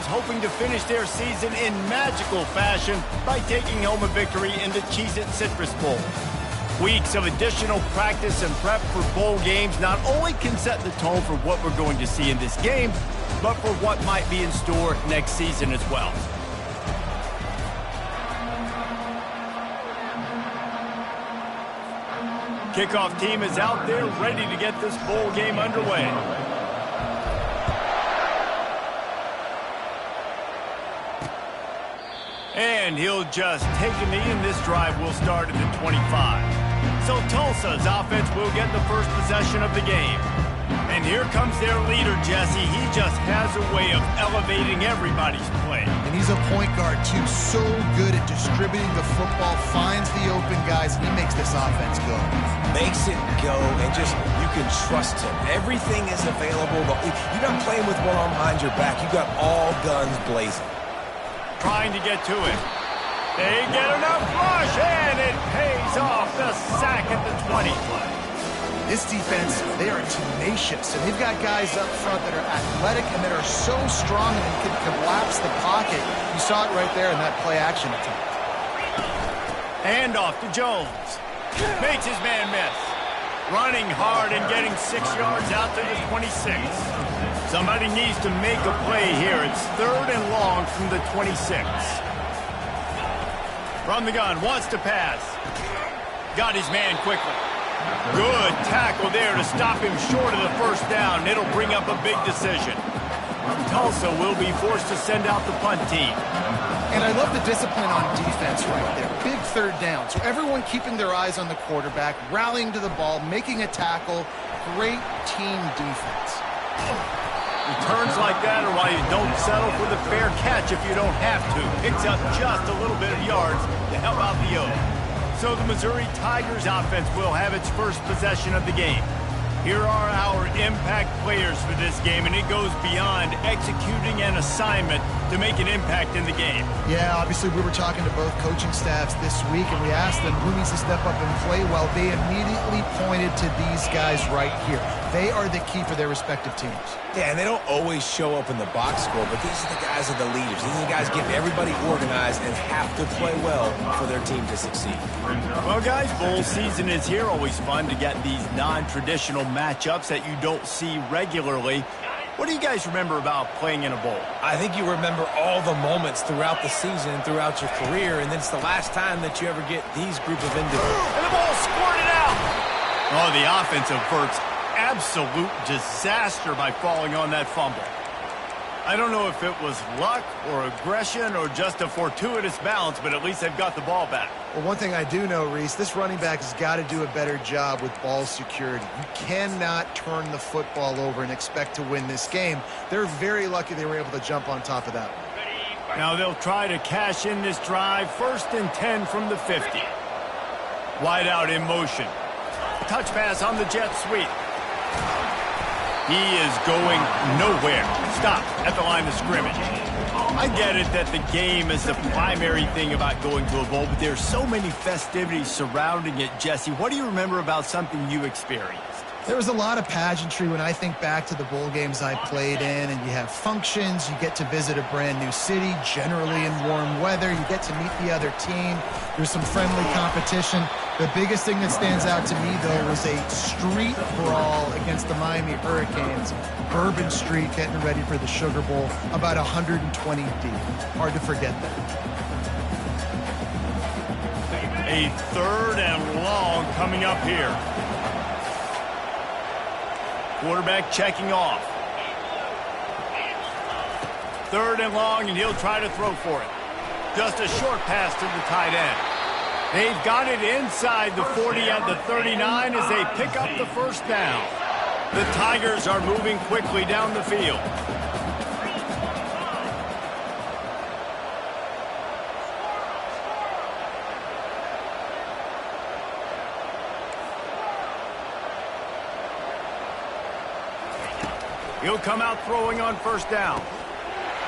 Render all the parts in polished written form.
teams hoping to finish their season in magical fashion by taking home a victory in the Cheez-It Citrus Bowl. Weeks of additional practice and prep for bowl games not only can set the tone for what we're going to see in this game, but for what might be in store next season as well. Kickoff team is out there ready to get this bowl game underway. And he'll just take a knee, and this drive will start at the 25. So Tulsa's offense will get the first possession of the game. And here comes their leader, Jesse. He just has a way of elevating everybody's play. And he's a point guard, too. So good at distributing the football, finds the open guys, and he makes this offense go. Makes it go, and just, you can trust him. Everything is available. You're not playing with one arm behind your back. You got all guns blazing. Trying to get to it. They get enough rush, and it pays off. The sack at the 20 play. This defense, they are tenacious, and they've got guys up front that are athletic and that are so strong and can collapse the pocket. You saw it right there in that play-action attempt. And off to Jones. Makes his man miss. Running hard and getting 6 yards out to the 26. Somebody needs to make a play here. It's 3rd and long from the 26. From the gun, wants to pass. Got his man quickly. Good tackle there to stop him short of the first down. It'll bring up a big decision. Tulsa will be forced to send out the punt team. And I love the discipline on defense right there. Big 3rd down. So everyone keeping their eyes on the quarterback, rallying to the ball, making a tackle. Great team defense. Returns like that are why you don't settle for the fair catch if you don't have to. Picks up just a little bit of yards to help out the O. So the Missouri Tigers offense will have its first possession of the game. Here are our impact players for this game, and it goes beyond executing an assignment to make an impact in the game. Yeah, obviously we were talking to both coaching staffs this week, and we asked them who needs to step up and play well. They immediately pointed to these guys right here. They are the key for their respective teams. Yeah, and they don't always show up in the box score, but these are the guys that are the leaders. These are the guys getting everybody organized and have to play well for their team to succeed. Well, guys, bowl season is here. Always fun to get these non-traditional matchups that you don't see regularly. What do you guys remember about playing in a bowl? I think you remember all the moments throughout the season, throughout your career, and then it's the last time that you ever get these group of individuals. And the ball squirted out! Oh, the offense averts absolute disaster by falling on that fumble. I don't know if it was luck or aggression or just a fortuitous bounce, but at least they've got the ball back. Well, one thing I do know, Reese, this running back has got to do a better job with ball security. You cannot turn the football over and expect to win this game. They're very lucky they were able to jump on top of that one. Now they'll try to cash in this drive. 1st and 10 from the 50. Wide out in motion. Touch pass on the jet sweep. He is going nowhere. Stop at the line of scrimmage. I get it that the game is the primary thing about going to a bowl, but there's so many festivities surrounding it. Jesse, what do you remember about something you experienced? There was a lot of pageantry when I think back to the bowl games I played in, and you have functions, you get to visit a brand new city, generally in warm weather, you get to meet the other team, there's some friendly competition. The biggest thing that stands out to me, though, was a street brawl against the Miami Hurricanes. Bourbon Street getting ready for the Sugar Bowl, about 120 deep. Hard to forget that. A 3rd and long coming up here. Quarterback checking off. 3rd and long, and he'll try to throw for it. Just a short pass to the tight end. They've got it inside the 40 at the 39 as they pick up the first down. The Tigers are moving quickly down the field. He'll come out throwing on 1st down.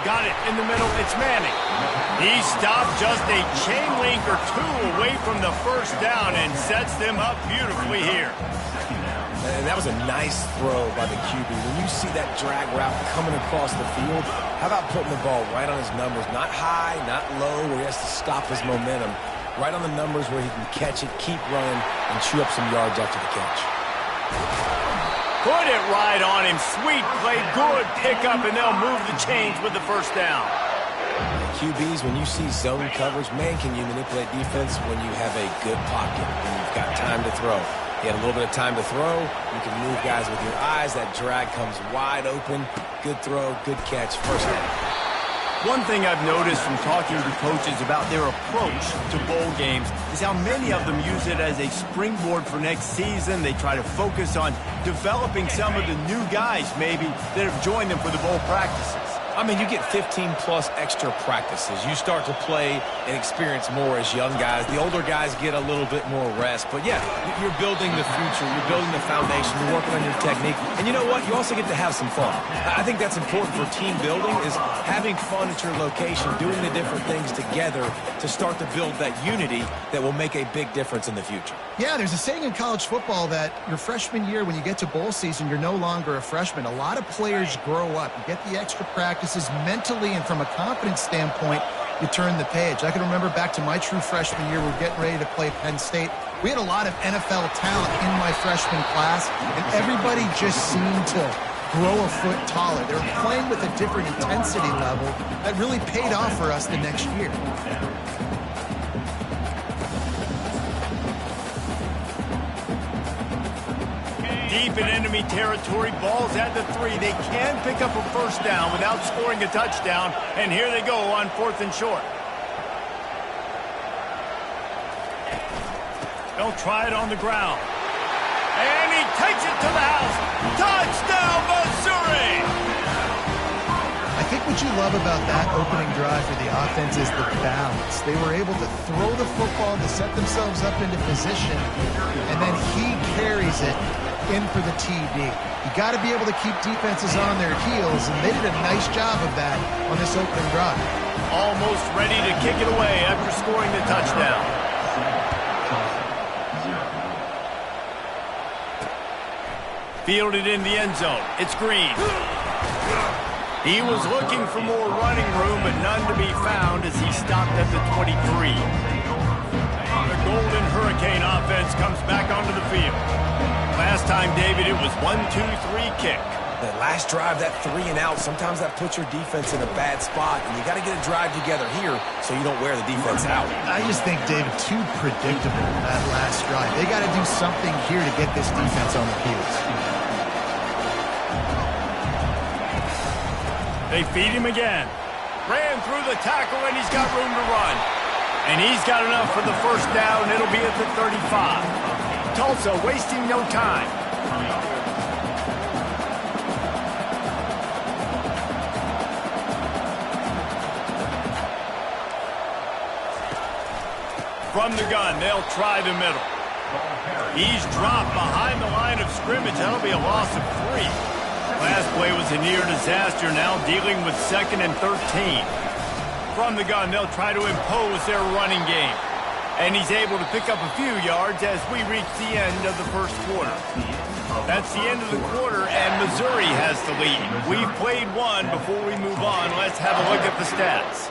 Got it in the middle. It's Manning. He stopped just a chain link or 2 away from the 1st down and sets them up beautifully here. And that was a nice throw by the QB. When you see that drag route coming across the field, how about putting the ball right on his numbers? Not high, not low, where he has to stop his momentum. Right on the numbers where he can catch it, keep running, and chew up some yards after the catch. Put it right on him. Sweet play, good pickup, and they'll move the chains with the first down. QBs, when you see zone coverage, man, can you manipulate defense when you have a good pocket, when you've got time to throw. You had a little bit of time to throw. You can move guys with your eyes. That drag comes wide open. Good throw, good catch, first down. One thing I've noticed from talking to coaches about their approach to bowl games is how many of them use it as a springboard for next season. They try to focus on developing some of the new guys, maybe, that have joined them for the bowl practices. I mean, you get 15-plus extra practices. You start to play and experience more as young guys. The older guys get a little bit more rest. But, yeah, you're building the future. You're building the foundation. You're working on your technique. And you know what? You also get to have some fun. I think that's important for team building, is having fun at your location, doing the different things together to start to build that unity that will make a big difference in the future. Yeah, there's a saying in college football that your freshman year, when you get to bowl season, you're no longer a freshman. A lot of players grow up. You get the extra practices mentally, and from a confidence standpoint, you turn the page. I can remember back to my true freshman year, we were getting ready to play Penn State. We had a lot of NFL talent in my freshman class, and everybody just seemed to grow a foot taller. They were playing with a different intensity level that really paid off for us the next year. Deep in enemy territory, ball's at the 3. They can pick up a first down without scoring a touchdown, and here they go on 4th and short. They'll try it on the ground. And he takes it to the house. Touchdown, Missouri! I think what you love about that opening drive for the offense is the balance. They were able to throw the football to set themselves up into position, and then he carries it in for the TD. You got to be able to keep defenses on their heels, and they did a nice job of that on this opening drive. Almost ready to kick it away after scoring the touchdown. Fielded in the end zone. It's Green. He was looking for more running room, but none to be found as he stopped at the 23. The Golden Hurricane offense comes back onto the field. Last time, David, it was 1-2-3 kick. That last drive, that 3 and out, sometimes that puts your defense in a bad spot, and you got to get a drive together here so you don't wear the defense out. I just think, David, too predictable, that last drive. They got to do something here to get this defense on their heels. They feed him again. Ran through the tackle, and he's got room to run. And he's got enough for the first down. It'll be at the 35. Tulsa wasting no time. From the gun, they'll try the middle. He's dropped behind the line of scrimmage. That'll be a loss of 3. Last play was a near disaster, now dealing with 2nd and 13. From the gun, they'll try to impose their running game. And he's able to pick up a few yards as we reach the end of the first quarter. That's the end of the quarter, and Missouri has the lead. We've played one. Before we move on, let's have a look at the stats.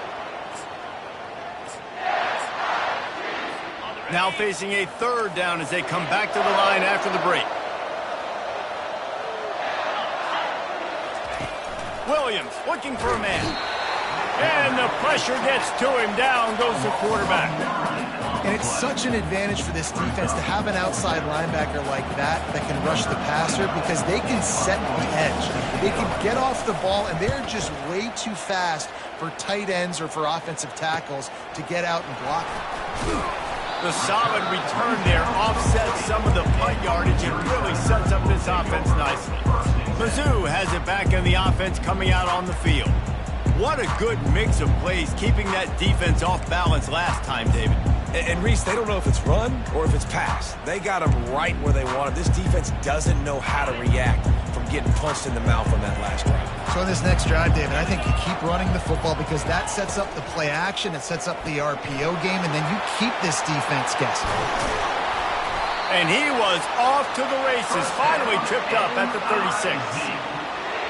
Now facing a 3rd down as they come back to the line after the break. Williams looking for a man. And the pressure gets to him. Down goes the quarterback. And it's such an advantage for this defense to have an outside linebacker like that can rush the passer, because they can set the edge. They can get off the ball, and they're just way too fast for tight ends or for offensive tackles to get out and block them. The solid return there offsets some of the punt yardage and really sets up this offense nicely. Mizzou has it back in the offense coming out on the field. What a good mix of plays, keeping that defense off balance last time, David. And Reese, they don't know if it's run or if it's pass. They got them right where they want them. This defense doesn't know how to react from getting punched in the mouth on that last drive. So on this next drive, David, I think you keep running the football, because that sets up the play action, it sets up the RPO game, and then you keep this defense guessing. And he was off to the races, finally tripped up at the 36.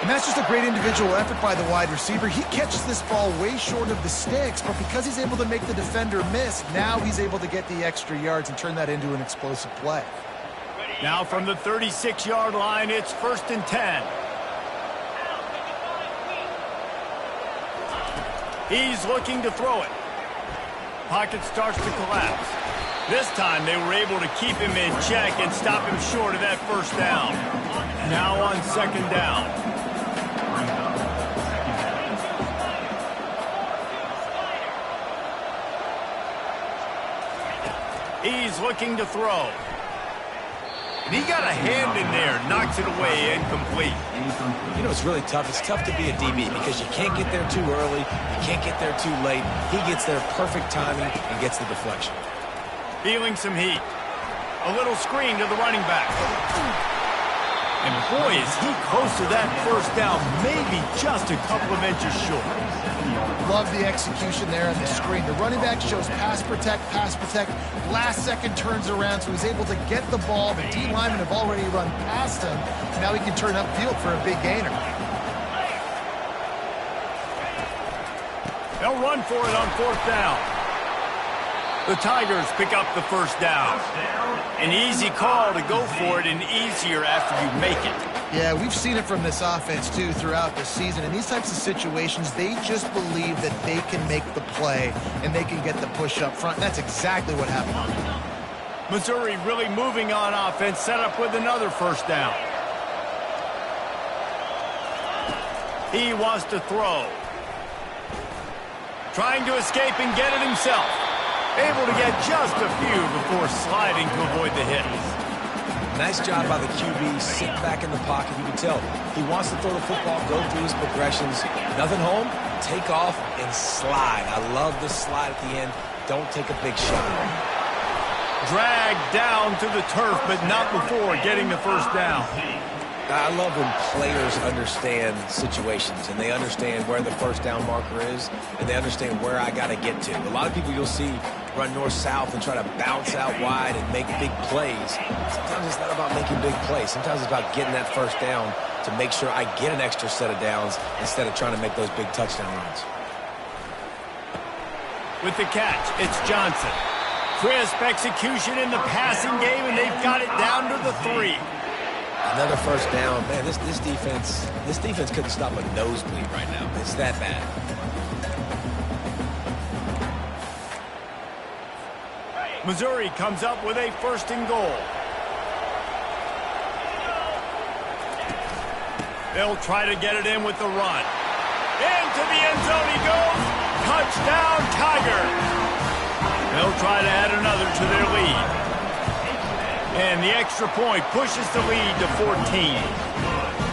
And that's just a great individual effort by the wide receiver. He catches this ball way short of the sticks, but because he's able to make the defender miss, now he's able to get the extra yards and turn that into an explosive play. Now from the 36-yard line, it's 1st and 10. He's looking to throw it. Pocket starts to collapse. This time they were able to keep him in check and stop him short of that 1st down. Now on 2nd down. He's looking to throw. And he got a hand in there, knocks it away, incomplete. You know, it's really tough. It's tough to be a DB because you can't get there too early. You can't get there too late. He gets there perfect timing and gets the deflection. Feeling some heat. A little screen to the running back. And boy, is he close to that 1st down, maybe just a couple of inches short. Love the execution there on the screen. The running back shows pass protect, last second turns around, so he's able to get the ball. The D linemen have already run past him. Now he can turn upfield for a big gainer. They'll run for it on 4th down. The Tigers pick up the 1st down. An easy call to go for it and easier after you make it. Yeah, we've seen it from this offense, too, throughout the season. In these types of situations, they just believe that they can make the play and they can get the push up front. And that's exactly what happened. Missouri really moving on offense, set up with another 1st down. He wants to throw. Trying to escape and get it himself. Able to get just a few before sliding to avoid the hits. Nice job by the QB, sit back in the pocket. You can tell he wants to throw the football, go through his progressions. Nothing home, take off and slide. I love the slide at the end. Don't take a big shot. Dragged down to the turf, but not before getting the 1st down. I love when players understand situations and they understand where the 1st down marker is and they understand where I got to get to. A lot of people you'll see run north-south and try to bounce out wide and make big plays. Sometimes it's not about making big plays. Sometimes it's about getting that 1st down to make sure I get an extra set of downs instead of trying to make those big touchdown runs. With the catch, it's Johnson. Crisp execution in the passing game, and they've got it down to the 3. Another 1st down. Man, this defense couldn't stop a nosebleed right now. It's that bad. Missouri comes up with a 1st and goal. They'll try to get it in with the run. Into the end zone he goes. Touchdown, Tigers. They'll try to add another to their lead. And the extra point pushes the lead to 14.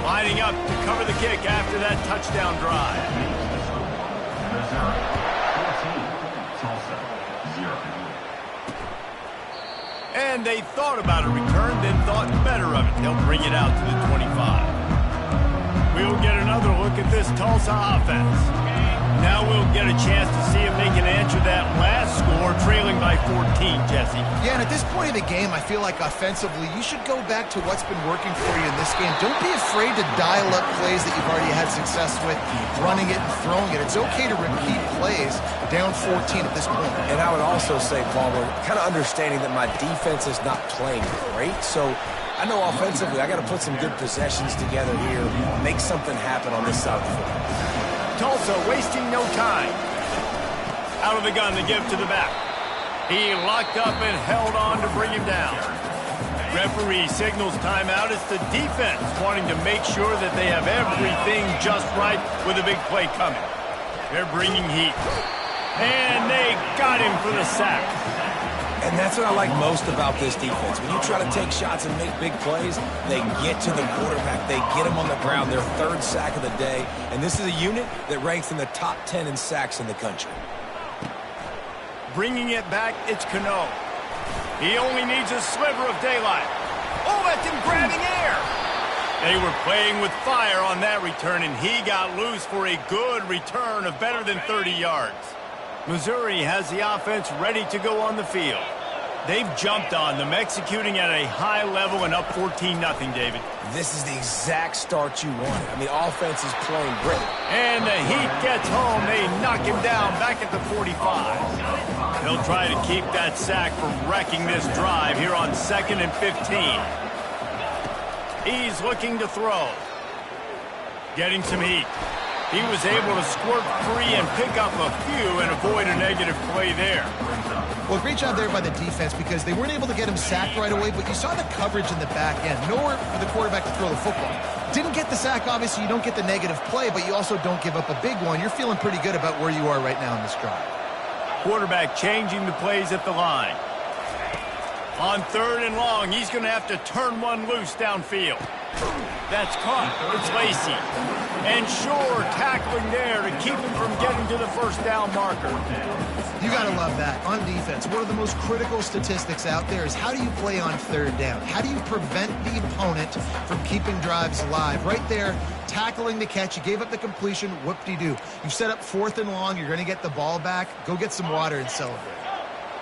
Lining up to cover the kick after that touchdown drive. And they thought about a return, then thought better of it. They'll bring it out to the 25. We'll get another look at this Tulsa offense. Now we'll get a chance to see if they can answer that last score, trailing by 14, Jesse. Yeah, and at this point of the game, I feel like offensively, you should go back to what's been working for you in this game. Don't be afraid to dial up plays that you've already had success with, running it and throwing it. It's okay to repeat plays down 14 at this point. And I would also say, Palmer, kind of understanding that my defense is not playing great, so I know offensively I got to put some good possessions together here, make something happen on this side of the football. Tulsa wasting no time. Out of the gun to give to the back. He locked up and held on to bring him down. Referee signals timeout. It's the defense wanting to make sure that they have everything just right with a big play coming. They're bringing heat. And they got him for the sack. And that's what I like most about this defense. When you try to take shots and make big plays, they get to the quarterback. They get him on the ground, their 3rd sack of the day. And this is a unit that ranks in the top 10 in sacks in the country. Bringing it back, it's Ncaa. He only needs a sliver of daylight. Oh, that's him grabbing air. They were playing with fire on that return, and he got loose for a good return of better than 30 yards. Missouri has the offense ready to go on the field. They've jumped on them, executing at a high level and up 14-0, David. This is the exact start you wanted. I mean, offense is playing great. And the Heat gets home. They knock him down back at the 45. They'll try to keep that sack from wrecking this drive here on 2nd and 15. He's looking to throw. Getting some heat. He was able to squirt free and pick up a few and avoid a negative play there. Well, great job there by the defense because they weren't able to get him sacked right away, but you saw the coverage in the back end. Nowhere for the quarterback to throw the football. Didn't get the sack, obviously. You don't get the negative play, but you also don't give up a big one. You're feeling pretty good about where you are right now in this drive. Quarterback changing the plays at the line. On 3rd and long, he's going to have to turn one loose downfield. That's caught. It's Lacey. And Shore tackling there to keep him from getting to the first down marker. You got to love that. On defense, one of the most critical statistics out there is how do you play on 3rd down? How do you prevent the opponent from keeping drives alive? Right there, tackling the catch. You gave up the completion. Whoop-de-doo. You set up 4th and long. You're going to get the ball back. Go get some water and celebrate.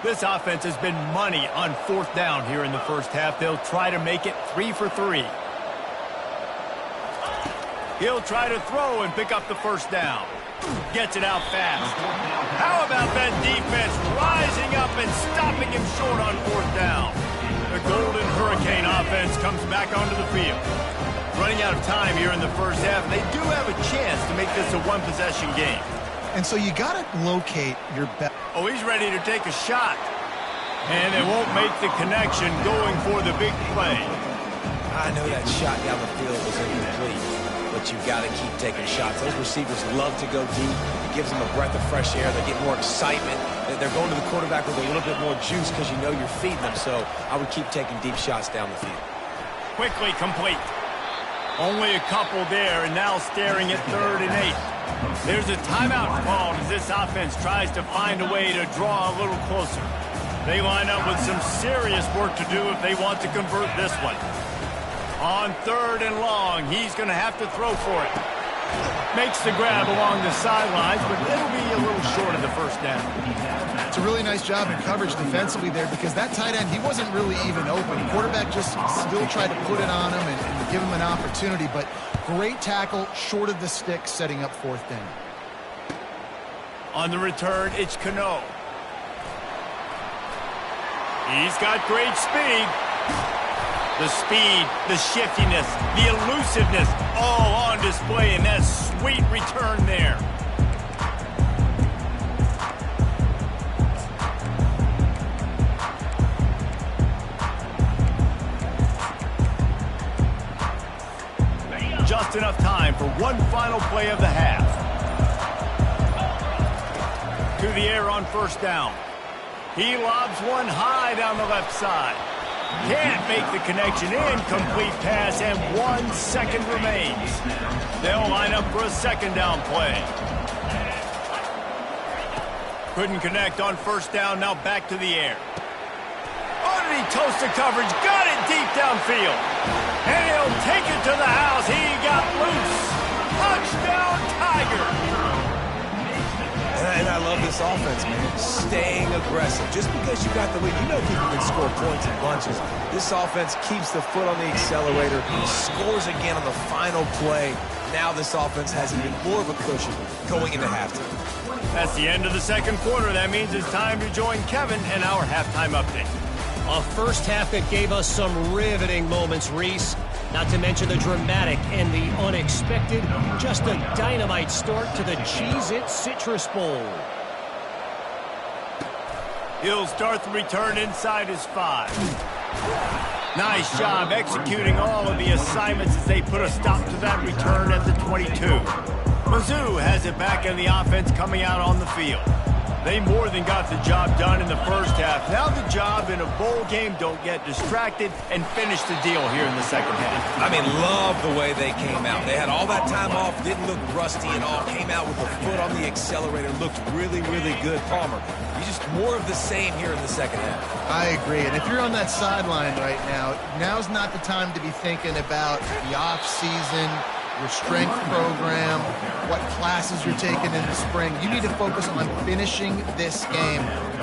This offense has been money on 4th down here in the first half. They'll try to make it 3 for 3. He'll try to throw and pick up the first down. Gets it out fast. How about that defense rising up and stopping him short on 4th down? The Golden Hurricane offense comes back onto the field. Running out of time here in the first half. They do have a chance to make this a one-possession game. And so you got to locate your best. Oh, he's ready to take a shot. And they won't make the connection going for the big play. I know that shot down the field was incomplete, but you've got to keep taking shots. Those receivers love to go deep. It gives them a breath of fresh air. They get more excitement. They're going to the quarterback with a little bit more juice because you know you're feeding them. So I would keep taking deep shots down the field. Quickly complete. Only a couple there, and now staring at 3rd and 8. There's a timeout called as this offense tries to find a way to draw a little closer. They line up with some serious work to do if they want to convert this one. On 3rd and long, he's going to have to throw for it. Makes the grab along the sidelines, but it'll be a little short of the first down. It's a really nice job in coverage defensively there because that tight end, he wasn't really even open. Quarterback just still tried to put it on him and give him an opportunity, but great tackle, short of the stick, setting up 4th down. On the return, it's Ncaa. He's got great speed. The speed, the shiftiness, the elusiveness, all on display in that sweet return there. Just enough time for one final play of the half. To the air on 1st down. He lobs one high down the left side. Can't make the connection. Incomplete pass, and 1 second remains. They'll line up for a 2nd down play. Couldn't connect on 1st down, now back to the air. Oh, did he toast the coverage? Got it deep downfield. And he'll take it to the house. He got loose. Touchdown, Tigers. And I love this offense, man. Staying aggressive. Just because you got the lead, you know people can score points in bunches. This offense keeps the foot on the accelerator, scores again on the final play. Now this offense has even more of a cushion going into halftime. That's the end of the 2nd quarter. That means it's time to join Kevin and our halftime update. A first half that gave us some riveting moments, Reese. Not to mention the dramatic and the unexpected. Just a dynamite start to the Cheez-It Citrus Bowl. He'll start the return inside his 5. Nice job executing all of the assignments as they put a stop to that return at the 22. Mizzou has it back in the offense coming out on the field. They more than got the job done in the first half. Now the job in a bowl game, don't get distracted and finish the deal here in the second half. I mean, love the way they came out. They had all that time off, didn't look rusty at all, came out with a foot on the accelerator, looked really, really good. Palmer, you just more of the same here in the second half. I agree. And if you're on that sideline right now, now's not the time to be thinking about the off-season, your strength program, what classes you're taking in the spring. You need to focus on finishing this game,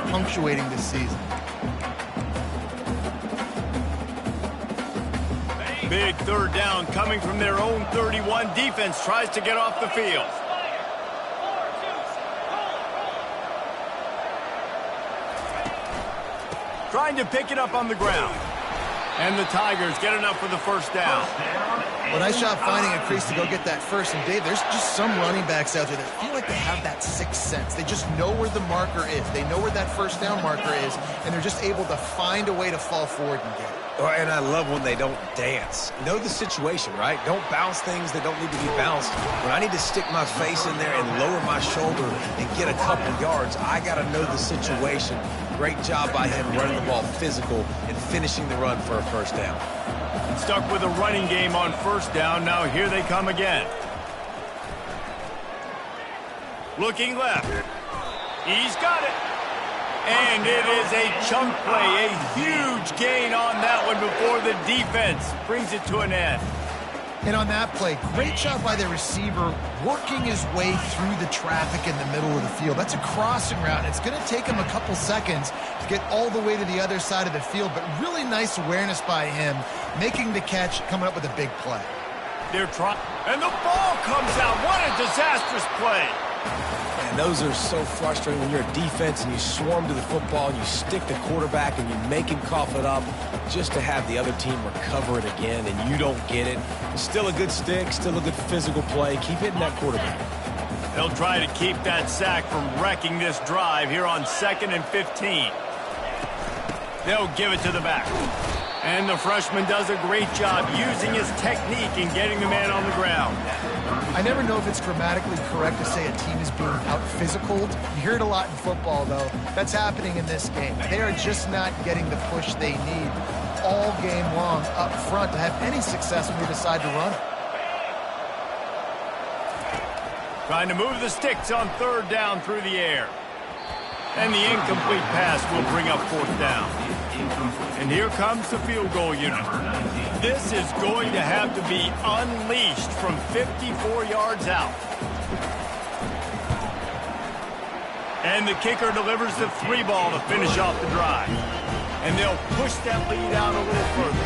punctuating this season. Big third down coming from their own 31. Defense tries to get off the field. Trying to pick it up on the ground. And the Tigers get enough for the first down. Well, nice job finding a crease to go get that first. And, Dave, there's just some running backs out there that feel like they have that sixth sense. They just know where the marker is. They know where that first down marker is, and they're just able to find a way to fall forward and get it. Oh, and I love when they don't dance. Know the situation, right? Don't bounce things that don't need to be bounced. When I need to stick my face in there and lower my shoulder and get a couple yards, I got to know the situation. Great job by him running the ball physical and finishing the run for a first down. Stuck with a running game on first down. Now here they come again. Looking left. He's got it. And it is a chunk play, a huge gain on that one before the defense brings it to an end. And on that play, great job by the receiver working his way through the traffic in the middle of the field. That's a crossing route, and it's going to take him a couple seconds to get all the way to the other side of the field, but really nice awareness by him, making the catch, coming up with a big play. They're trying, and the ball comes out. What a disastrous play. And those are so frustrating when you're a defense and you swarm to the football and you stick the quarterback and you make him cough it up just to have the other team recover it again and you don't get it. Still a good stick, still a good physical play. Keep hitting that quarterback. They'll try to keep that sack from wrecking this drive here on 2nd and 15. They'll give it to the back. And the freshman does a great job using his technique and getting the man on the ground. I never know if it's grammatically correct to say a team is being out-physicaled. You hear it a lot in football, though. That's happening in this game. They are just not getting the push they need all game long up front to have any success when they decide to run it. Trying to move the sticks on 3rd down through the air. And the incomplete pass will bring up 4th down. And here comes the field goal unit. This is going to have to be unleashed from 54 yards out. And the kicker delivers the 3 ball to finish off the drive. And they'll push that lead out a little further.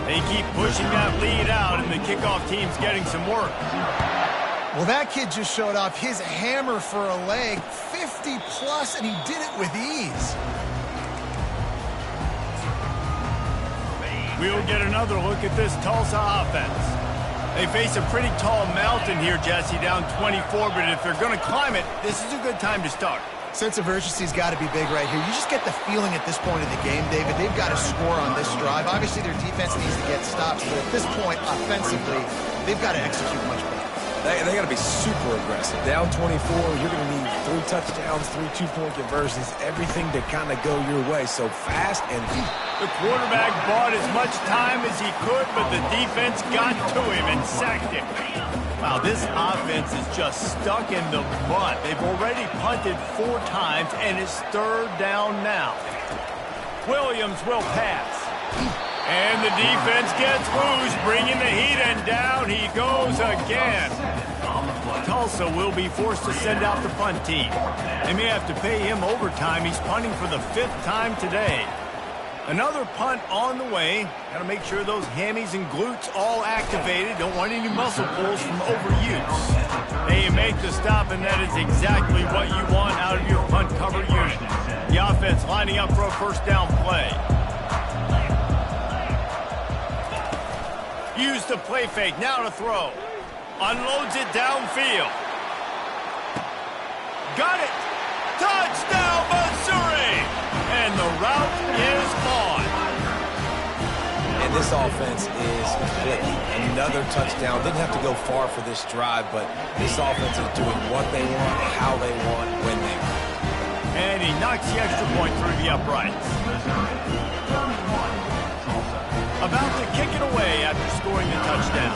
They keep pushing that lead out, and the kickoff team's getting some work. Well, that kid just showed off his hammer for a leg, 50-plus, and he did it with ease. We'll get another look at this Tulsa offense. They face a pretty tall mountain here, Jesse, down 24, but if they're going to climb it, this is a good time to start. Sense of urgency's got to be big right here. You just get the feeling at this point in the game, David, they've got to score on this drive. Obviously, their defense needs to get stops, but at this point, offensively, they've got to execute much better. They got to be super aggressive. Down 24, you're going to need 3 touchdowns, 3 2-point conversions, everything to kind of go your way. So fast and deep. The quarterback bought as much time as he could, but the defense got to him and sacked him. Wow, this offense is just stuck in the mud. They've already punted 4 times, and it's 3rd down now. Williams will pass. And the defense gets loose, bringing the heat, and down he goes again. Tulsa will be forced to send out the punt team. They may have to pay him overtime. He's punting for the 5th time today. Another punt on the way. Got to make sure those hammies and glutes all activated. Don't want any muscle pulls from overuse. They make the stop, and that is exactly what you want out of your punt cover unit. The offense lining up for a 1st down play. Use the play fake, now to throw. Unloads it downfield. Got it! Touchdown, Missouri! And the route is on. And this offense is clicking. Another touchdown. Didn't have to go far for this drive, but this offense is doing what they want, how they want, when they want. And he knocks the extra point through the uprights. About to kick it away after scoring the touchdown.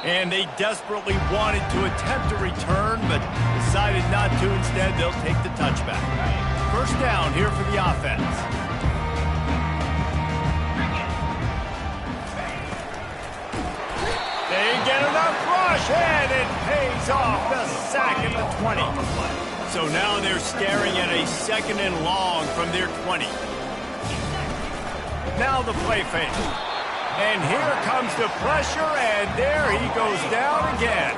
And they desperately wanted to attempt a return, but decided not to. Instead, they'll take the touchback. 1st down here for the offense. They get enough rush, and it pays off. The sack at the 20. So now they're staring at a 2nd and long from their 20. Now the play fake. And here comes the pressure, and there he goes down again.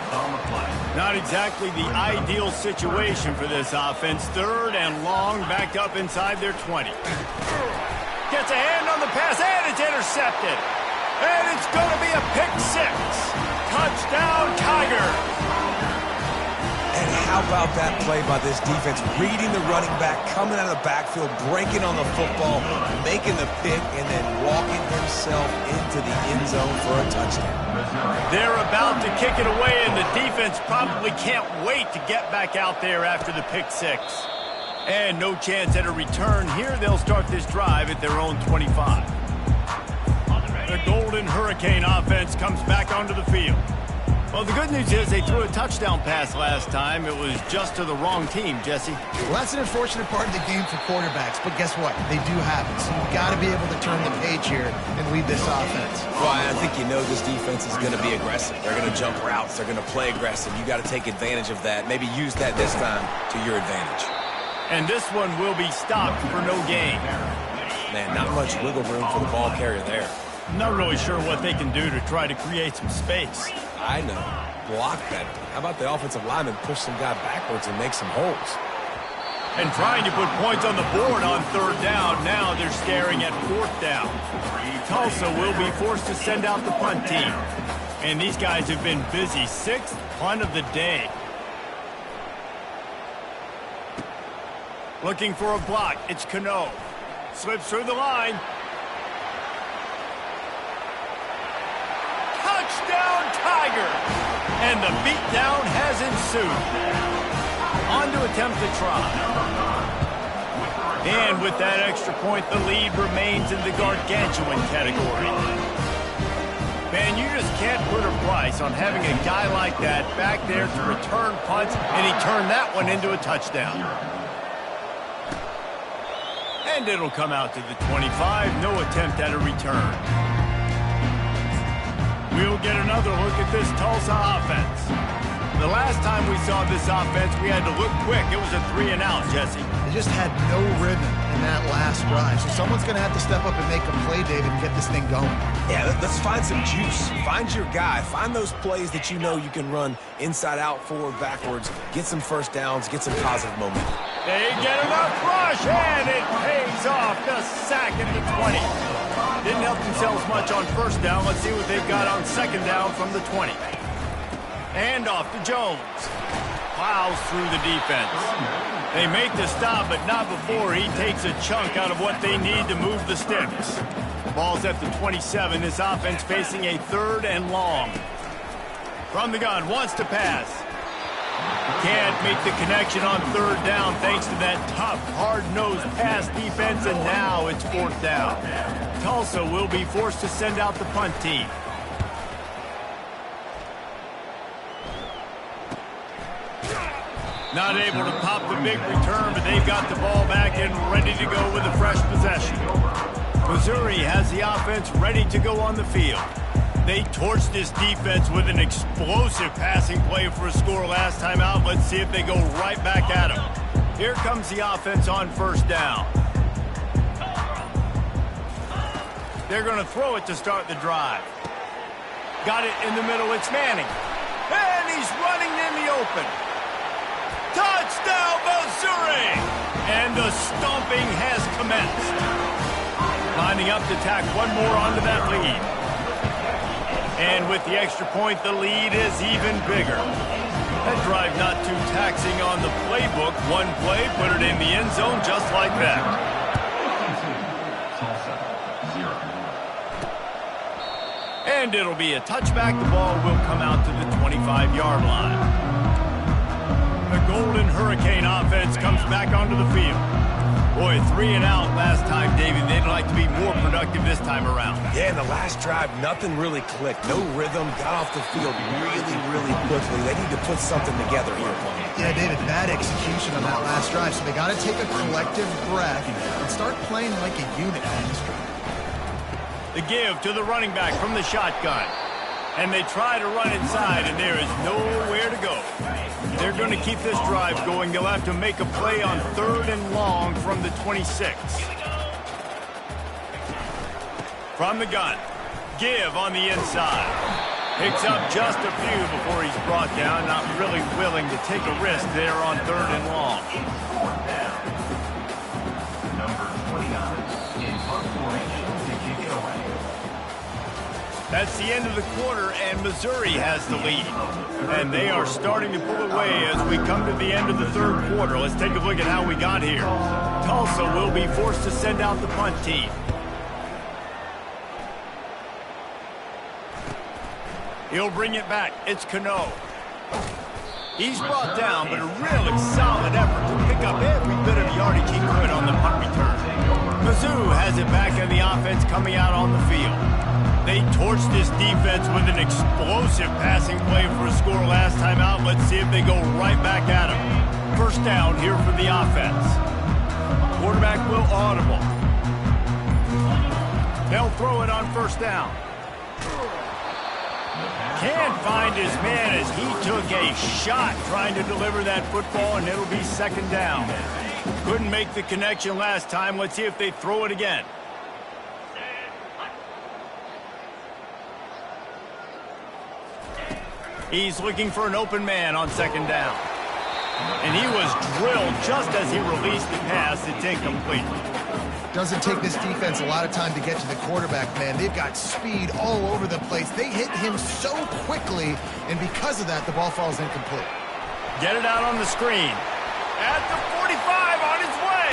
Not exactly the ideal situation for this offense. 3rd and long, backed up inside their 20. Gets a hand on the pass, and it's intercepted. And it's going to be a pick 6. Touchdown, Tigers. And how about that play by this defense? Reading the running back, coming out of the backfield, breaking on the football, making the pick, and then walking himself into the end zone for a touchdown. They're about to kick it away, and the defense probably can't wait to get back out there after the pick 6. And no chance at a return. Here they'll start this drive at their own 25. The Golden Hurricane offense comes back onto the field. Well, the good news is they threw a touchdown pass last time. It was just to the wrong team, Jesse. Well, that's an unfortunate part of the game for quarterbacks, but guess what? They do have it, so you've got to be able to turn the page here and lead this offense. Well, I think you know this defense is going to be aggressive. They're going to jump routes. They're going to play aggressive. You got to take advantage of that. Maybe use that this time to your advantage. And this one will be stopped for no gain. Man, not much wiggle room for the ball carrier there. Not really sure what they can do to try to create some space. I know. Block better. How about the offensive lineman push some guy backwards and make some holes? And trying to put points on the board on 3rd down. Now they're staring at 4th down. Tulsa will be forced to send out the punt team. And these guys have been busy. 6th punt of the day. Looking for a block. It's Cano. Slips through the line. Touchdown, Tiger! And the beatdown has ensued. On to attempt the try. And with that extra point, the lead remains in the gargantuan category. Man, you just can't put a price on having a guy like that back there to return punts, and he turned that one into a touchdown. And it'll come out to the 25. No attempt at a return. We'll get another look at this Tulsa offense. The last time we saw this offense, we had to look quick. It was a 3 and out, Jesse. They just had no rhythm in that last drive. So someone's going to have to step up and make a play, David, and get this thing going. Yeah, let's find some juice. Find your guy. Find those plays that you know you can run inside out, forward, backwards. Get some first downs. Get some positive momentum. They get enough rush, and it pays off. The sack at the 20. Didn't help themselves much on 1st down. Let's see what they've got on 2nd down from the 20. And off to Jones. Plows through the defense. They make the stop, but not before he takes a chunk out of what they need to move the sticks. Ball's at the 27. This offense facing a 3rd and long. From the gun, wants to pass. Can't make the connection on 3rd down thanks to that tough, hard-nosed pass defense, and now it's 4th down. Tulsa will be forced to send out the punt team. Not able to pop the big return, but they've got the ball back and ready to go with a fresh possession. Missouri has the offense ready to go on the field. They torched this defense with an explosive passing play for a score last time out. Let's see if they go right back at them. Here comes the offense on 1st down. They're going to throw it to start the drive. Got it in the middle. It's Manning. And he's running in the open. Touchdown, Missouri! And the stomping has commenced. Lining up to tack one more onto that lead. And with the extra point, the lead is even bigger. That drive not too taxing on the playbook. One play, put it in the end zone just like that. And it'll be a touchback. The ball will come out to the 25-yard line. The Golden Hurricane offense comes back onto the field. Boy, 3 and out last time, David. They'd like to be more productive this time around. Yeah, in the last drive, nothing really clicked. No rhythm. Got off the field really quickly. They need to put something together here, Paul. Yeah, David, bad execution on that last drive. So they got to take a collective breath and start playing like a unit on this drive. The give to the running back from the shotgun. And they try to run inside, and there is nowhere to go. They're going to keep this drive going. They'll have to make a play on 3rd and long from the 26. From the gun. Give on the inside. Picks up just a few before he's brought down. Not really willing to take a risk there on 3rd and long. That's the end of the quarter, and Missouri has the lead. And they are starting to pull away as we come to the end of the 3rd quarter. Let's take a look at how we got here. Tulsa will be forced to send out the punt team. He'll bring it back. It's Ncaa. He's brought down, but a really solid effort to pick up every bit of yardage he could on the punt return. Mizzou has it back in the offense coming out on the field. They torched this defense with an explosive passing play for a score last time out. Let's see if they go right back at him. 1st down here for the offense. Quarterback will audible. They'll throw it on 1st down. Can't find his man as he took a shot trying to deliver that football, and it'll be 2nd down. Couldn't make the connection last time. Let's see if they throw it again. He's looking for an open man on 2nd down. And he was drilled just as he released the pass. It's incomplete. Doesn't take this defense a lot of time to get to the quarterback, man. They've got speed all over the place. They hit him so quickly, and because of that, the ball falls incomplete. Get it out on the screen. At the 45 on its way.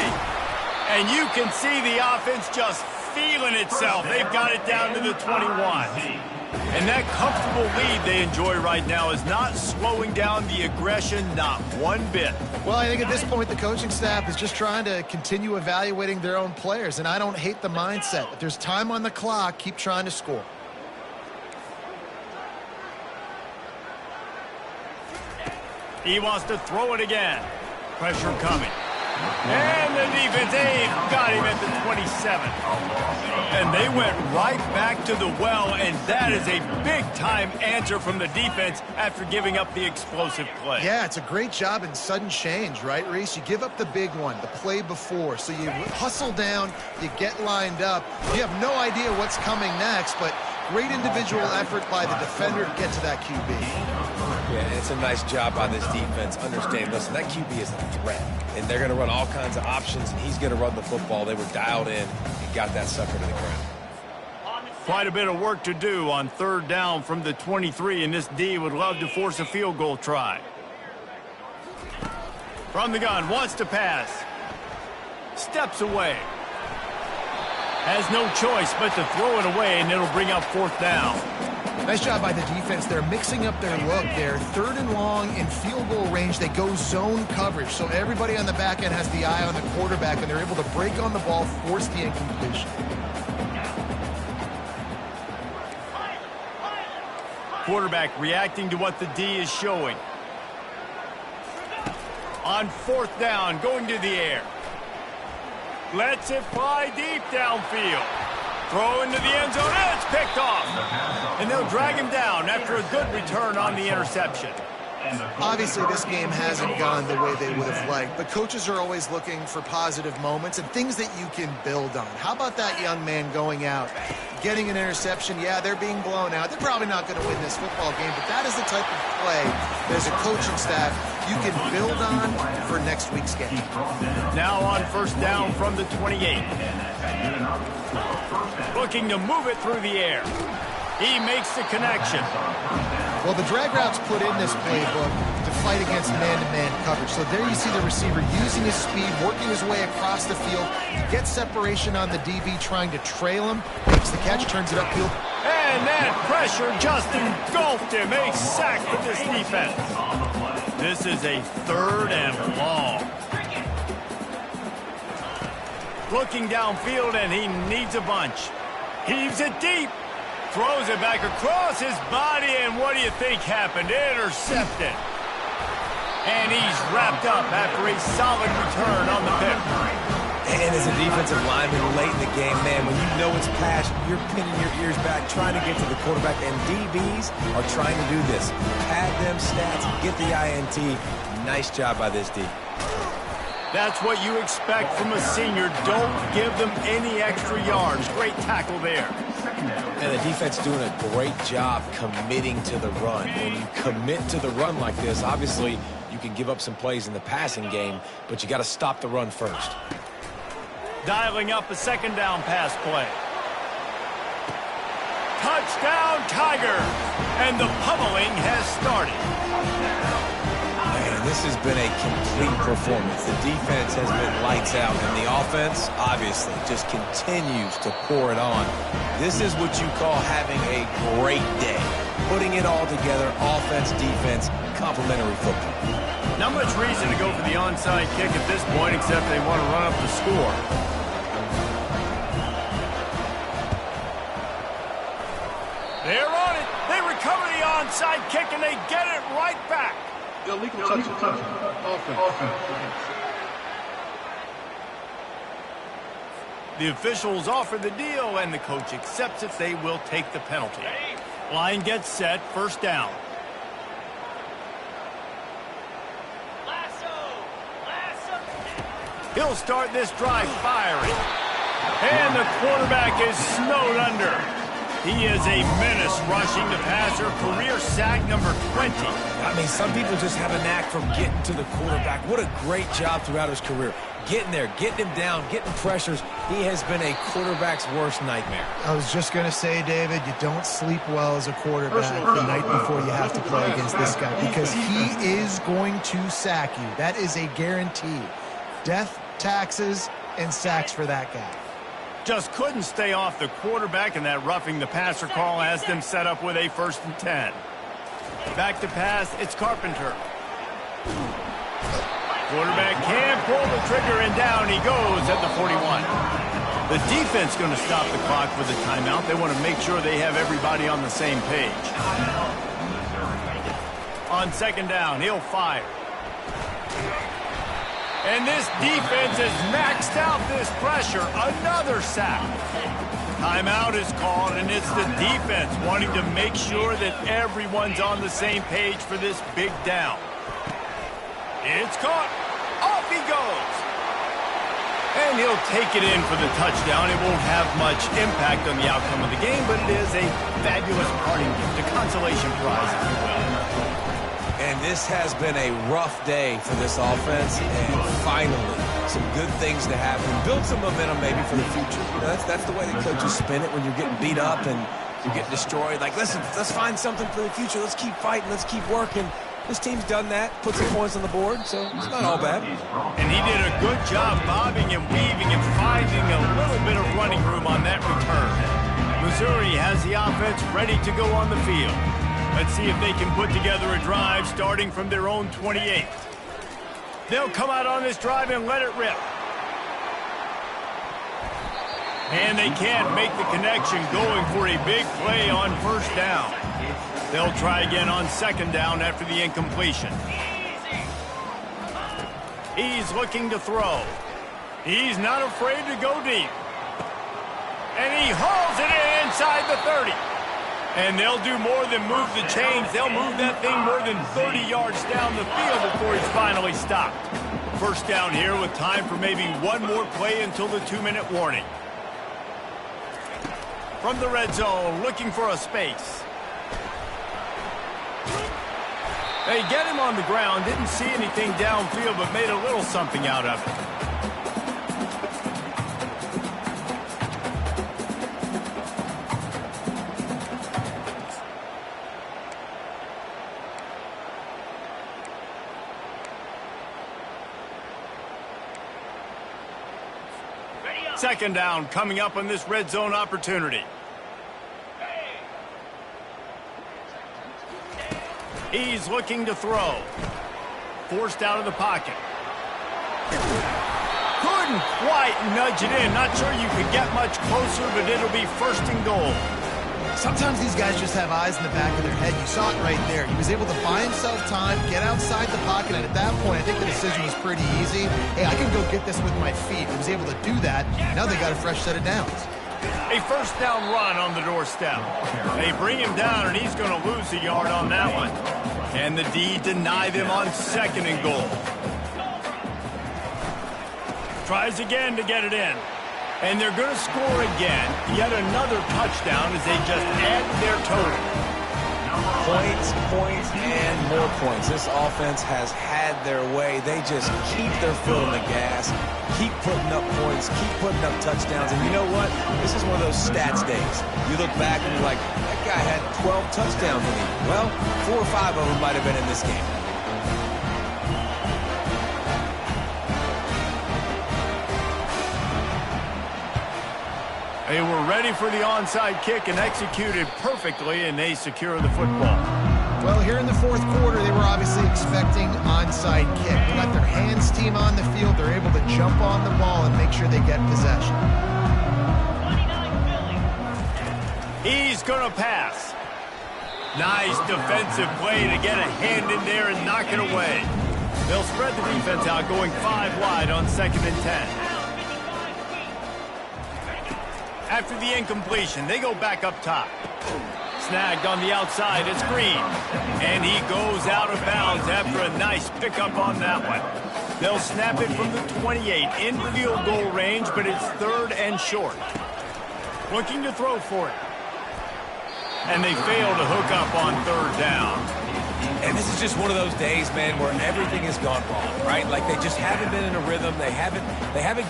And you can see the offense just feeling itself. They've got it down to the 21. And that comfortable lead they enjoy right now is not slowing down the aggression, not one bit. Well, I think at this point the coaching staff is just trying to continue evaluating their own players, and I don't hate the mindset. If there's time on the clock, keep trying to score. He wants to throw it again. Pressure coming. And the defense, they got him at the 27. And they went right back to the well, and that is a big-time answer from the defense after giving up the explosive play. Yeah, it's a great job in sudden change, right, Reese? You give up the big one, the play before, so you hustle down, you get lined up. You have no idea what's coming next, but great individual effort by the defender to get to that QB. Yeah, and it's a nice job by this defense. Understand, listen, that QB is a threat, and they're going to run all kinds of options, and he's going to run the football. They were dialed in and got that sucker to the ground. Quite a bit of work to do on 3rd down from the 23, and this D would love to force a field goal try. From the gun, wants to pass. Steps away. Has no choice but to throw it away, and it'll bring up 4th down. Nice job by the defense. They're mixing up their look. They're 3rd and long in field goal range. They go zone coverage, so everybody on the back end has the eye on the quarterback, and they're able to break on the ball, force the incompletion. Quarterback reacting to what the D is showing. On 4th down, going to the air. Lets it fly deep downfield. Throw into the end zone, and it's picked off. And they'll drag him down after a good return on the interception. Obviously, this game hasn't gone the way they would have liked, but coaches are always looking for positive moments and things that you can build on. How about that young man going out, getting an interception? Yeah, they're being blown out. They're probably not going to win this football game, but that is the type of play that as a coaching staff you can build on for next week's game. Now on 1st down from the 28. Looking to move it through the air. He makes the connection. Well, the drag route's put in this playbook to fight against man-to-man coverage. So there you see the receiver using his speed, working his way across the field. He gets separation on the DB, trying to trail him, makes the catch, turns it upfield. And that pressure just engulfed him. A sack for this defense. This is a 3rd and long. Looking downfield, and he needs a bunch. Heaves it deep. Throws it back across his body, and what do you think happened? Intercepted. And he's wrapped up after a solid return on the pick. And as a defensive lineman late in the game, man, when you know it's pass, you're pinning your ears back, trying to get to the quarterback, and DBs are trying to do this. Pad them stats, get the INT. Nice job by this D. That's what you expect from a senior. Don't give them any extra yards. Great tackle there. And the defense doing a great job committing to the run. When you commit to the run like this, obviously you can give up some plays in the passing game, but you got to stop the run first. Dialing up a second down pass play. Touchdown, Tiger! And the pummeling has started. Man, this has been a complete performance. The defense has been lights out, and the offense, obviously, just continues to pour it on. This is what you call having a great day. Putting it all together, offense, defense, complementary football. Not much reason to go for the onside kick at this point, except they want to run up the score. They're on it. They recover the onside kick, and they get it right back. Illegal touch. Offense. The officials offer the deal, and the coach accepts it. They will take the penalty. Line gets set. First down. He'll start this drive firing. And the quarterback is snowed under. He is a menace rushing the passer. Career sack number 20. I mean, some people just have a knack for getting to the quarterback. What a great job throughout his career. Getting there, getting him down, getting pressures. He has been a quarterback's worst nightmare. I was just going to say, David, you don't sleep well as a quarterback the night before you have to play against this guy because he is going to sack you. That is a guarantee. Death, taxes, and sacks for that guy. Just couldn't stay off the quarterback, and that roughing the passer call has them set up with a 1st and 10. Back to pass, it's Carpenter. Quarterback can't pull the trigger, and down he goes at the 41. The defense going to stop the clock with a timeout. They want to make sure they have everybody on the same page. On second down, he'll fire. And this defense has maxed out this pressure. Another sack. Timeout is called, and it's the defense wanting to make sure that everyone's on the same page for this big down. It's caught. Off he goes. And he'll take it in for the touchdown. It won't have much impact on the outcome of the game, but it is a fabulous parting gift, a consolation prize, if you will. And this has been a rough day for this offense, and finally, some good things to happen. Build some momentum maybe for the future. You know, that's the way the coaches spin it when you're getting beat up and you're getting destroyed. Like, listen, let's find something for the future. Let's keep fighting. Let's keep working. This team's done that, put some points on the board, so it's not all bad. And he did a good job bobbing and weaving and finding a little bit of running room on that return. Missouri has the offense ready to go on the field. Let's see if they can put together a drive starting from their own 28. They'll come out on this drive and let it rip. And they can't make the connection, going for a big play on first down. They'll try again on second down after the incompletion. He's looking to throw. He's not afraid to go deep. And he hauls it in inside the 30. And they'll do more than move the chains. They'll move that thing more than 30 yards down the field before he's finally stopped. First down here with time for maybe one more play until the 2-minute warning. From the red zone, looking for a space. They get him on the ground, didn't see anything downfield, but made a little something out of it. Second down coming up on this red zone opportunity. He's looking to throw. Forced out of the pocket. Couldn't quite nudge it in. Not sure you could get much closer, but it'll be 1st and goal. Sometimes these guys just have eyes in the back of their head. You saw it right there. He was able to buy himself time, get outside the pocket, and at that point, I think the decision was pretty easy. Hey, I can go get this with my feet. He was able to do that. Now they got a fresh set of downs. A first down run on the doorstep. They bring him down, and he's going to lose a yard on that one. And the D deny them on 2nd and goal. Tries again to get it in. And they're going to score again. Yet another touchdown as they just add to their total. Points, points, and more points. This offense has had their way. They just keep their foot on the gas, keep putting up points, keep putting up touchdowns. And you know what? This is one of those stats days. You look back and you're like, that guy had 12 touchdowns in him. Well, 4 or 5 of them might have been in this game. They were ready for the onside kick and executed perfectly, and they secure the football. Well, here in the 4th quarter, they were obviously expecting onside kick. They got their hands team on the field. They're able to jump on the ball and make sure they get possession. He's going to pass. Nice defensive play to get a hand in there and knock it away. They'll spread the defense out, going 5 wide on 2nd and 10. After the incompletion, they go back up top. Snagged on the outside, it's Green. And he goes out of bounds after a nice pickup on that one. They'll snap it from the 28 in field goal range, but it's 3rd and short. Looking to throw for it. And they fail to hook up on 3rd down. And this is just one of those days, man, where everything has gone wrong, right? Like they just haven't been in a rhythm. They haven't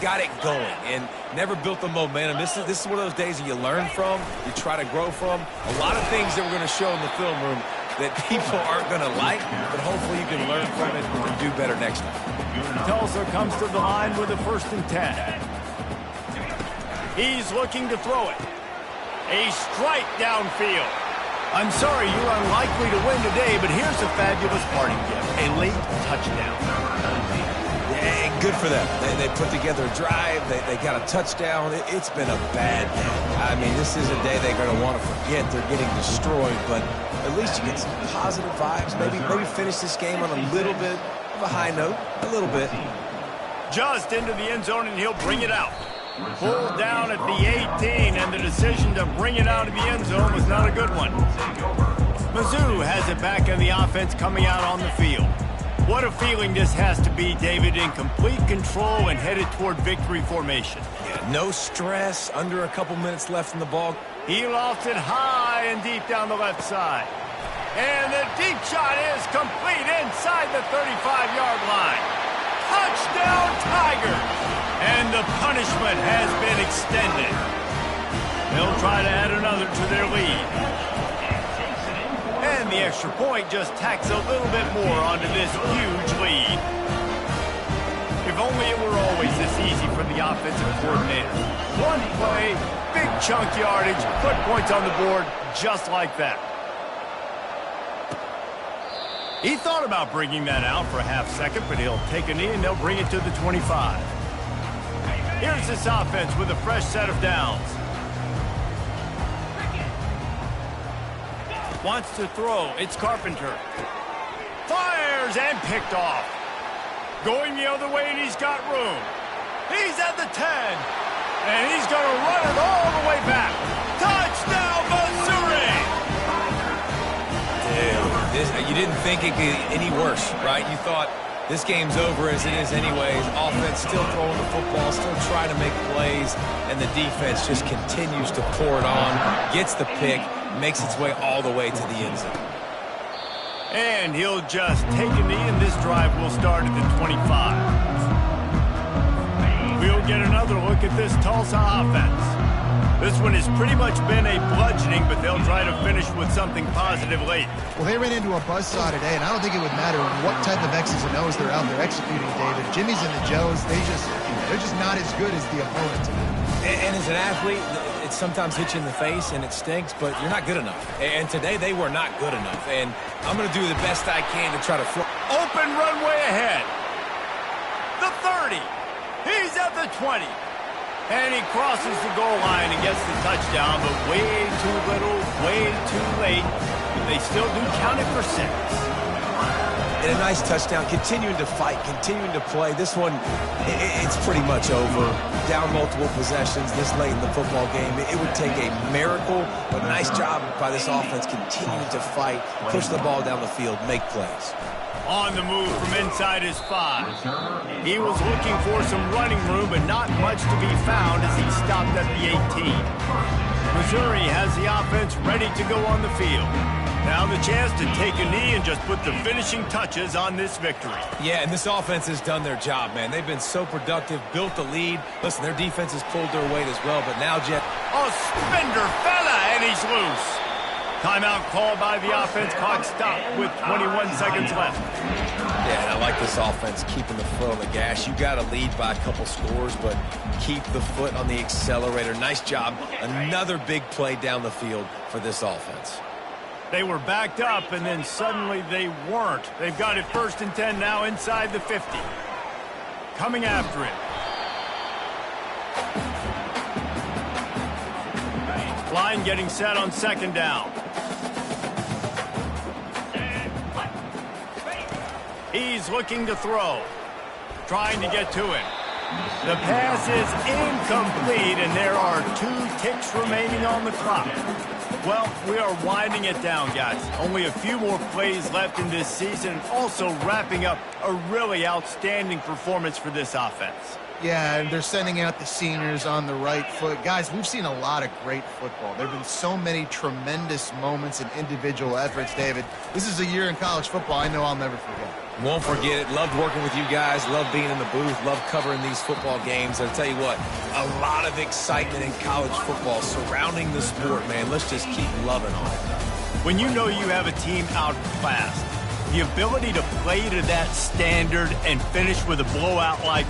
got it going and never built the momentum. This is one of those days that you learn from, you try to grow from. A lot of things that we're going to show in the film room that people aren't going to like, but hopefully you can learn from it and do better next time. Tulsa comes to the line with a 1st and 10. He's looking to throw it. A strike downfield. I'm sorry you're unlikely to win today, but here's a fabulous parting gift. A late touchdown. Yeah, good for them. They put together a drive. They got a touchdown. It's been a bad day. I mean, this is a day they're going to want to forget. They're getting destroyed, but at least you get some positive vibes. Maybe finish this game on a little bit of a high note. A little bit. Just into the end zone, and he'll bring it out. Pulled down at the 18, and the decision to bring it out of the end zone was not a good one. Mizzou has it back in the offense coming out on the field. What a feeling this has to be, David, in complete control and headed toward victory formation. Yeah, no stress, under a couple minutes left in the ball. He lofted high and deep down the left side. And the deep shot is complete inside the 35-yard line. Touchdown, Tigers! And the punishment has been extended. They'll try to add another to their lead. And the extra point just tacks a little bit more onto this huge lead. If only it were always this easy for the offensive coordinator. One play, big chunk yardage, put points on the board just like that. He thought about bringing that out for a half second, but he'll take a knee and they'll bring it to the 25. Here's this offense with a fresh set of downs. Wants to throw. It's Carpenter. Fires and picked off. Going the other way, and he's got room. He's at the 10. And he's going to run it all the way back. Touchdown, Missouri! Dude, you didn't think it could get any worse, right? You thought this game's over as it is anyways. Offense still throwing the football, still trying to make plays, and the defense just continues to pour it on, gets the pick, makes its way all the way to the end zone. And he'll just take a knee, and this drive will start at the 25. We'll get another look at this Tulsa offense. This one has pretty much been a bludgeoning, but they'll try to finish with something positive late. Well, they ran into a buzzsaw today, and I don't think it would matter what type of X's and O's they're out there executing, David. Jimmy's and the Joes, they're just not as good as the opponent to them. And as an athlete, it sometimes hits you in the face, and it stinks, but you're not good enough. And today, they were not good enough. And I'm going to do the best I can to try to open runway ahead. The 30. He's at the 20. And he crosses the goal line and gets the touchdown, but way too little, way too late. But they still do count it for 6. And a nice touchdown, continuing to fight, continuing to play. This one, it's pretty much over. Down multiple possessions this late in the football game. It would take a miracle, but a nice job by this offense continuing to fight, push the ball down the field, make plays. On the move from inside his 5. He was looking for some running room, but not much to be found as he stopped at the 18. Missouri has the offense ready to go on the field. Now the chance to take a knee and just put the finishing touches on this victory. Yeah, and this offense has done their job, man. They've been so productive, built the lead. Listen, their defense has pulled their weight as well, but now, Jet. A spender fella, and he's loose. Timeout called by the offense. Clock stopped with 21 seconds left. Yeah, and I like this offense keeping the foot on the gas. You got to lead by a couple scores, but keep the foot on the accelerator. Nice job. Another big play down the field for this offense. They were backed up, and then suddenly they weren't. They've got it 1st and 10 now inside the 50. Coming after him. Line getting set on 2nd down. He's looking to throw. Trying to get to him. The pass is incomplete, and there are 2 ticks remaining on the clock. Well, we are winding it down, guys. Only a few more plays left in this season. Also wrapping up a really outstanding performance for this offense. Yeah, and they're sending out the seniors on the right foot. Guys, we've seen a lot of great football. There have been so many tremendous moments and individual efforts, David. This is a year in college football I know I'll never forget. Won't forget it. Loved working with you guys. Loved being in the booth. Loved covering these football games. I'll tell you what, a lot of excitement in college football surrounding the sport, man. Let's just keep loving on it. When you know you have a team outclassed, the ability to play to that standard and finish with a blowout like